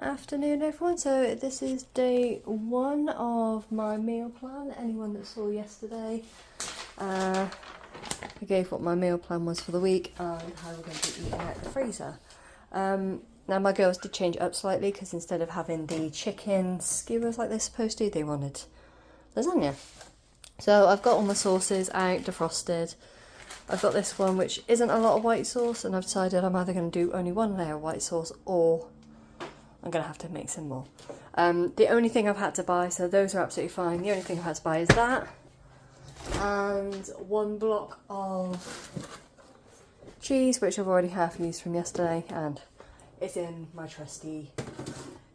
Afternoon everyone, so this is day one of my meal plan. Anyone that saw yesterday, I gave what my meal plan was for the week and how we're going to be eating out the freezer. Now my girls did change it up slightly because instead of having the chicken skewers like they're supposed to, they wanted lasagna. So I've got all my sauces out, defrosted. I've got this one which isn't a lot of white sauce, and I've decided I'm either going to do only one layer of white sauce or I'm going to have to mix in more. The only thing I've had to buy, so those are absolutely fine, the only thing I've had to buy is that and one block of cheese, which I've already half used from yesterday, and it's in my trusty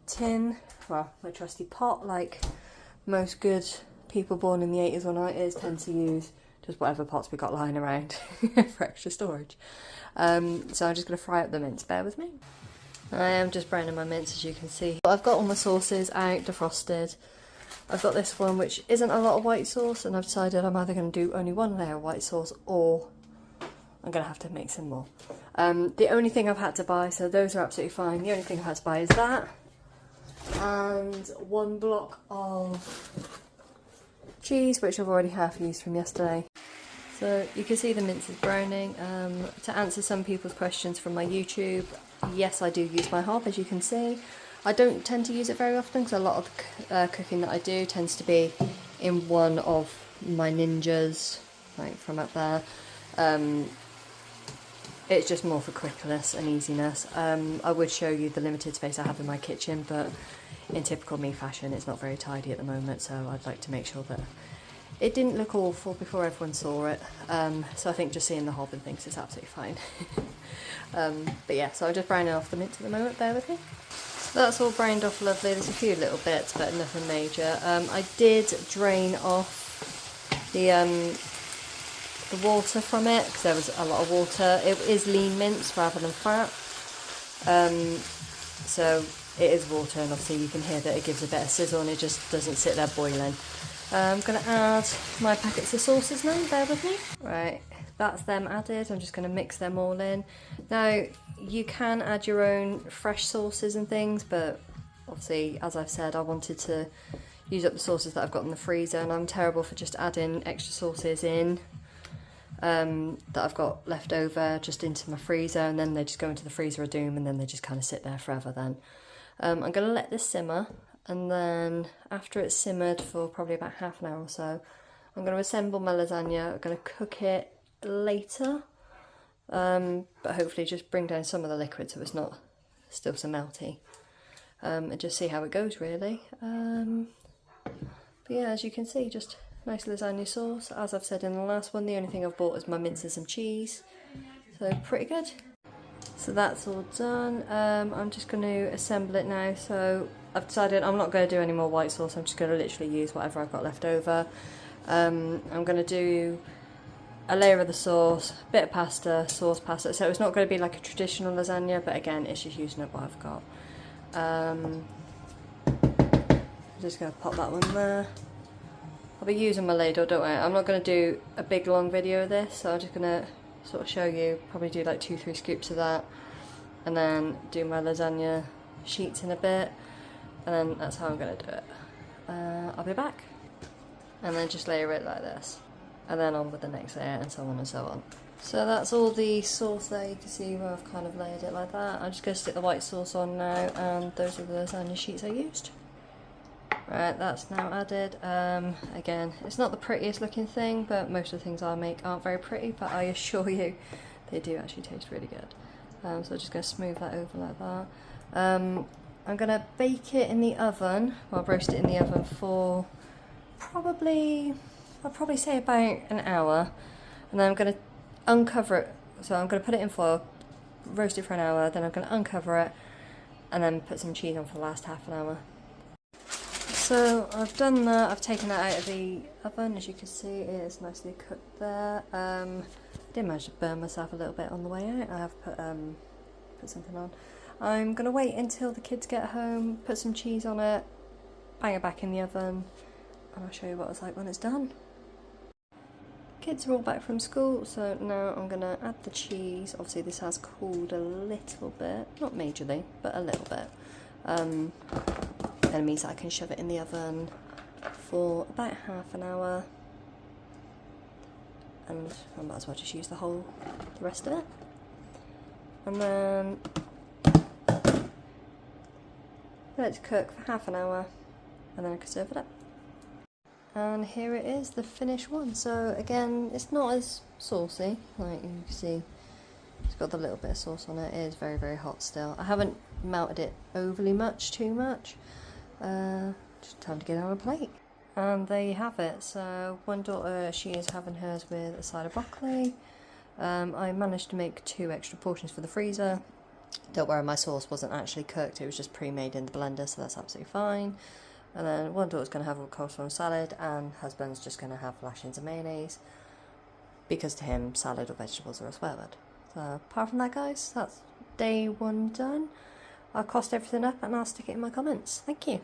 tin, well, my trusty pot, like most good people born in the 80s or 90s tend to use, just whatever pots we got lying around for extra storage. So I'm just going to fry up the mince, bear with me. I am just browning my mince, as you can see. I've got all my sauces out, defrosted. I've got this one which isn't a lot of white sauce, and I've decided I'm either going to do only one layer of white sauce or I'm going to have to mix in more. The only thing I've had to buy, so those are absolutely fine, the only thing I've had to buy is that and one block of cheese, which I've already half used from yesterday. So you can see the mince is browning. To answer some people's questions from my YouTube, yes, I do use my hob, as you can see. I don't tend to use it very often because a lot of the cooking that I do tends to be in one of my ninjas, like from up there. It's just more for quickness and easiness. I would show you the limited space I have in my kitchen, but in typical me fashion, it's not very tidy at the moment, so I'd like to make sure that it didn't look awful before everyone saw it. So I think just seeing the hob and things is absolutely fine. But yeah, so I'm just browning off the mince at the moment, bear with me. So that's all browned off lovely. There's a few little bits, but nothing major. I did drain off the water from it because there was a lot of water. It is lean mince rather than fat, so it is water, and obviously you can hear that it gives a bit of sizzle and it just doesn't sit there boiling. I'm going to add my packets of sauces now, bear with me. Right, that's them added. I'm just going to mix them all in. Now, you can add your own fresh sauces and things, but obviously, as I've said, I wanted to use up the sauces that I've got in the freezer, and I'm terrible for just adding extra sauces in that I've got left over just into my freezer, and then they just go into the freezer of doom, and then they just kind of sit there forever then. I'm going to let this simmer, and then after it's simmered for probably about half an hour or so, I'm going to assemble my lasagna. I'm going to cook it later, but hopefully just bring down some of the liquid so it's not still so melty, and just see how it goes really. But yeah, as you can see, just nice lasagna sauce. As I've said in the last one, the only thing I've bought is my mince and some cheese, so pretty good. So that's all done. I'm just going to assemble it now. So I've decided I'm not going to do any more white sauce. I'm just going to literally use whatever I've got left over. I'm going to do a layer of the sauce, a bit of pasta, sauce pasta. So it's not going to be like a traditional lasagna, but again, it's just using up what I've got. I'm just going to pop that one there. I'll be using my ladle, don't worry. I'm not going to do a big long video of this, so I'm just going to sort of show you, probably do like 2-3 scoops of that, and then do my lasagna sheets in a bit, and then that's how I'm going to do it. I'll be back, and then just layer it like this, and then on with the next layer, and so on and so on. So that's all the sauce there. You can see where I've kind of layered it like that. I'm just going to stick the white sauce on now, and those are the lasagna sheets I used. Right, that's now added. Again, it's not the prettiest looking thing, but most of the things I make aren't very pretty, but I assure you they do actually taste really good. So I'm just going to smooth that over like that. I'm going to bake it in the oven, well, roast it in the oven for probably, I'll probably say about an hour, and then I'm going to uncover it. So I'm going to put it in foil, roast it for an hour, then I'm going to uncover it, and then put some cheese on for the last half an hour. So I've done that, I've taken that out of the oven. As you can see, it is nicely cooked there. I did manage to burn myself a little bit on the way out. I have put something on. I'm going to wait until the kids get home, put some cheese on it, bang it back in the oven, and I'll show you what it's like when it's done. Kids are all back from school, so now I'm going to add the cheese. Obviously this has cooled a little bit, not majorly, but a little bit. And it means that I can shove it in the oven for about half an hour, and I might as well just use the rest of it. And then let it cook for half an hour, and then I can serve it up. And here it is, the finished one. So again, it's not as saucy, like you can see. It's got the little bit of sauce on it. It is very, very hot still. I haven't melted it overly much, too much. Just time to get it on a plate. And there you have it. So one daughter, she is having hers with a side of broccoli. I managed to make 2 extra portions for the freezer. Don't worry, my sauce wasn't actually cooked. It was just pre-made in the blender, so that's absolutely fine. And then one daughter's going to have a coleslaw and salad, and husband's just going to have lashings and mayonnaise, because to him salad or vegetables are a swear word. So apart from that, guys, that's day 1 done. I'll cost everything up and I'll stick it in my comments. Thank you.